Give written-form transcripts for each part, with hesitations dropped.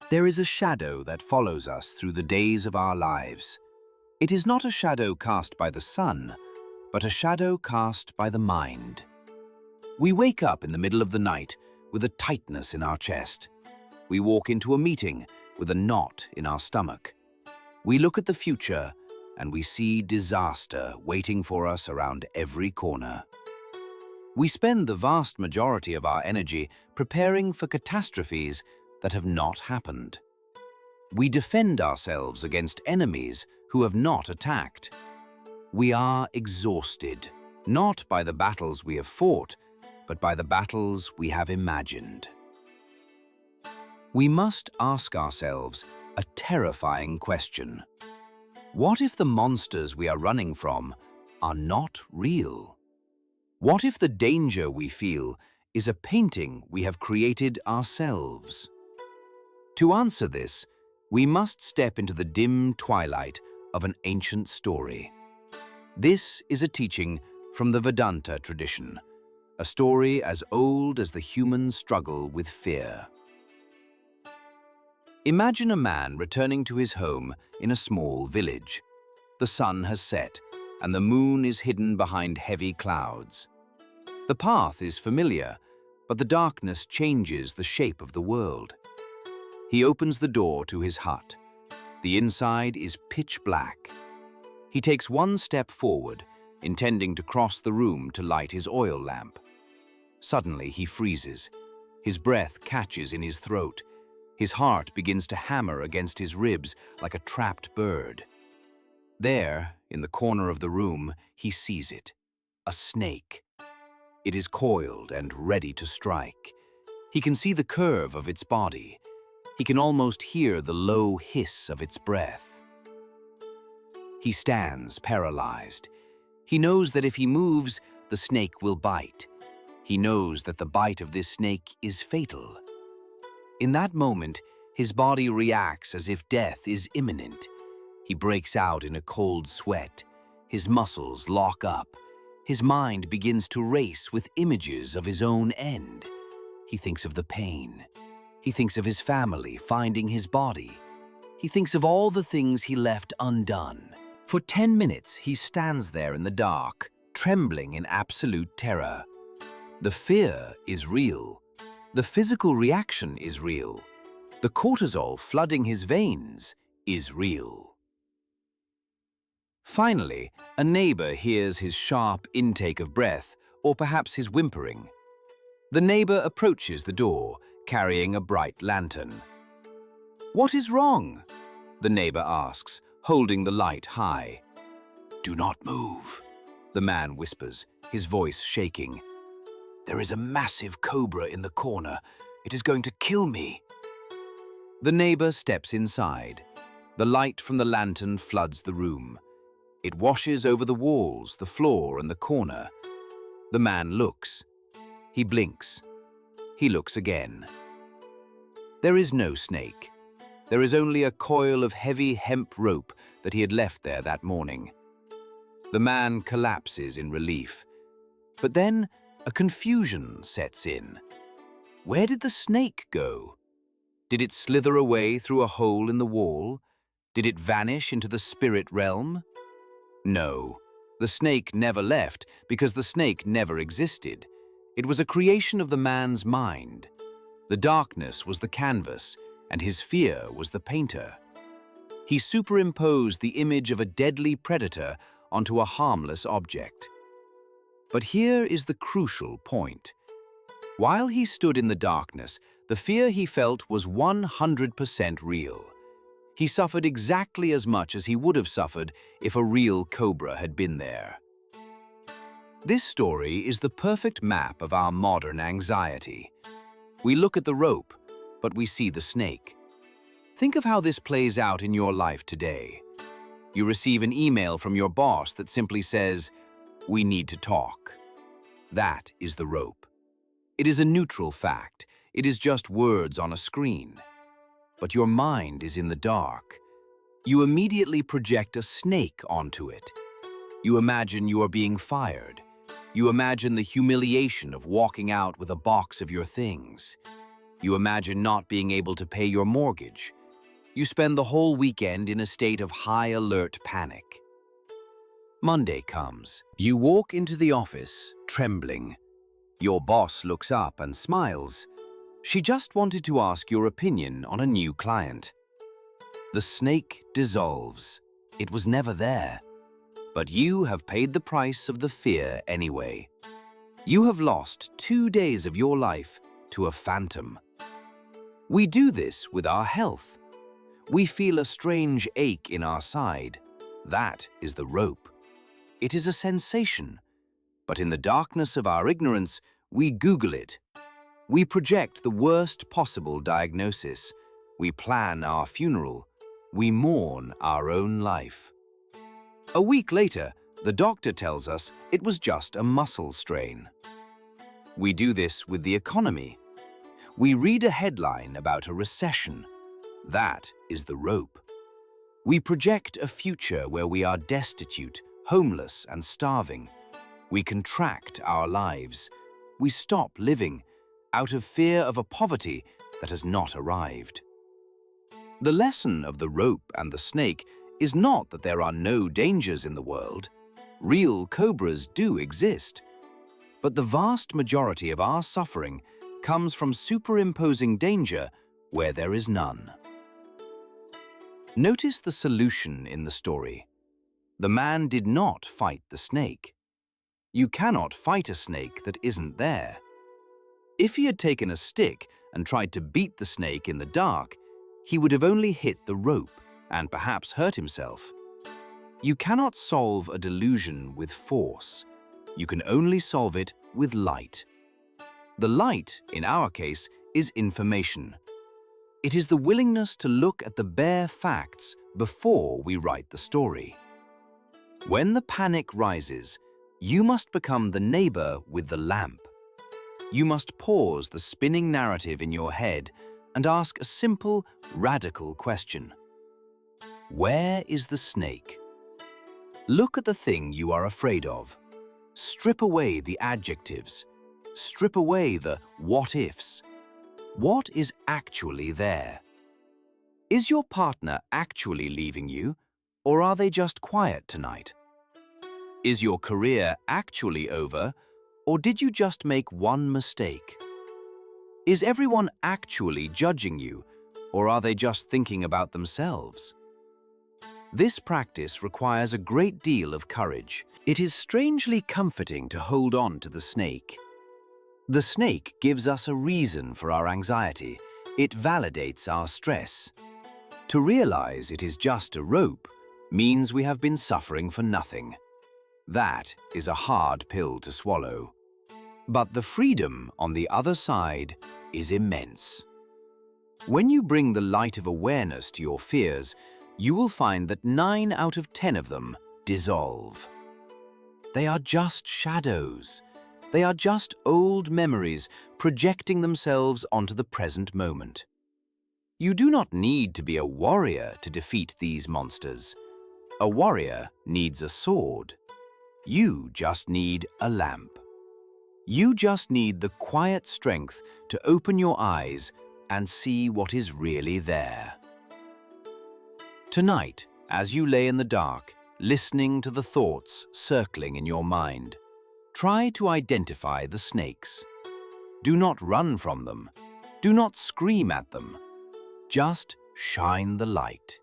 There is a shadow that follows us through the days of our lives. It is not a shadow cast by the sun, but a shadow cast by the mind. We wake up in the middle of the night with a tightness in our chest. We walk into a meeting with a knot in our stomach. We look at the future and we see disaster waiting for us around every corner. We spend the vast majority of our energy preparing for catastrophes that have not happened. We defend ourselves against enemies who have not attacked. We are exhausted, not by the battles we have fought, but by the battles we have imagined. We must ask ourselves a terrifying question. What if the monsters we are running from are not real? What if the danger we feel is a painting we have created ourselves? To answer this, we must step into the dim twilight of an ancient story. This is a teaching from the Vedanta tradition, a story as old as the human struggle with fear. Imagine a man returning to his home in a small village. The sun has set, and the moon is hidden behind heavy clouds. The path is familiar, but the darkness changes the shape of the world. He opens the door to his hut. The inside is pitch black. He takes one step forward, intending to cross the room to light his oil lamp. Suddenly he freezes. His breath catches in his throat. His heart begins to hammer against his ribs like a trapped bird. There, in the corner of the room, he sees it. A snake. It is coiled and ready to strike. He can see the curve of its body. He can almost hear the low hiss of its breath. He stands paralyzed. He knows that if he moves, the snake will bite. He knows that the bite of this snake is fatal. In that moment, his body reacts as if death is imminent. He breaks out in a cold sweat. His muscles lock up. His mind begins to race with images of his own end. He thinks of the pain. He thinks of his family finding his body. He thinks of all the things he left undone. For 10 minutes, he stands there in the dark, trembling in absolute terror. The fear is real. The physical reaction is real. The cortisol flooding his veins is real. Finally, a neighbor hears his sharp intake of breath, or perhaps his whimpering. The neighbor approaches the door, carrying a bright lantern. "What is wrong?" the neighbor asks, holding the light high. "Do not move," the man whispers, his voice shaking. "There is a massive cobra in the corner. It is going to kill me." The neighbor steps inside. The light from the lantern floods the room. It washes over the walls, the floor, and the corner. The man looks. He blinks. He looks again. There is no snake. There is only a coil of heavy hemp rope that he had left there that morning. The man collapses in relief. But then a confusion sets in. Where did the snake go? Did it slither away through a hole in the wall? Did it vanish into the spirit realm? No, the snake never left because the snake never existed. It was a creation of the man's mind. The darkness was the canvas, and his fear was the painter. He superimposed the image of a deadly predator onto a harmless object. But here is the crucial point. While he stood in the darkness, the fear he felt was 100% real. He suffered exactly as much as he would have suffered if a real cobra had been there. This story is the perfect map of our modern anxiety. We look at the rope, but we see the snake. Think of how this plays out in your life today. You receive an email from your boss that simply says, "We need to talk." That is the rope. It is a neutral fact. It is just words on a screen. But your mind is in the dark. You immediately project a snake onto it. You imagine you are being fired. You imagine the humiliation of walking out with a box of your things. You imagine not being able to pay your mortgage. You spend the whole weekend in a state of high alert panic. Monday comes. You walk into the office, trembling. Your boss looks up and smiles. She just wanted to ask your opinion on a new client. The snake dissolves. It was never there. But you have paid the price of the fear anyway. You have lost 2 days of your life to a phantom. We do this with our health. We feel a strange ache in our side. That is the rope. It is a sensation. But in the darkness of our ignorance, we Google it. We project the worst possible diagnosis. We plan our funeral. We mourn our own life. A week later, the doctor tells us it was just a muscle strain. We do this with the economy. We read a headline about a recession. That is the rope. We project a future where we are destitute, homeless, and starving. We contract our lives. We stop living out of fear of a poverty that has not arrived. The lesson of the rope and the snake is not that there are no dangers in the world. Real cobras do exist. But the vast majority of our suffering comes from superimposing danger where there is none. Notice the solution in the story. The man did not fight the snake. You cannot fight a snake that isn't there. If he had taken a stick and tried to beat the snake in the dark, he would have only hit the rope and perhaps hurt himself. You cannot solve a delusion with force. You can only solve it with light. The light, in our case, is information. It is the willingness to look at the bare facts before we write the story. When the panic rises, you must become the neighbor with the lamp. You must pause the spinning narrative in your head and ask a simple, radical question. Where is the snake? Look at the thing you are afraid of. Strip away the adjectives. Strip away the what-ifs. What is actually there? Is your partner actually leaving you, or are they just quiet tonight? Is your career actually over, or did you just make one mistake? Is everyone actually judging you, or are they just thinking about themselves? This practice requires a great deal of courage. It is strangely comforting to hold on to the snake. The snake gives us a reason for our anxiety. It validates our stress. To realize it is just a rope means we have been suffering for nothing. That is a hard pill to swallow. But the freedom on the other side is immense. When you bring the light of awareness to your fears, you will find that 9 out of 10 of them dissolve. They are just shadows. They are just old memories projecting themselves onto the present moment. You do not need to be a warrior to defeat these monsters. A warrior needs a sword. You just need a lamp. You just need the quiet strength to open your eyes and see what is really there. Tonight, as you lay in the dark, listening to the thoughts circling in your mind, try to identify the snakes. Do not run from them. Do not scream at them. Just shine the light.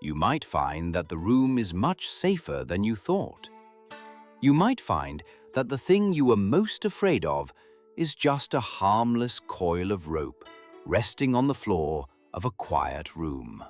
You might find that the room is much safer than you thought. You might find that the thing you were most afraid of is just a harmless coil of rope resting on the floor of a quiet room.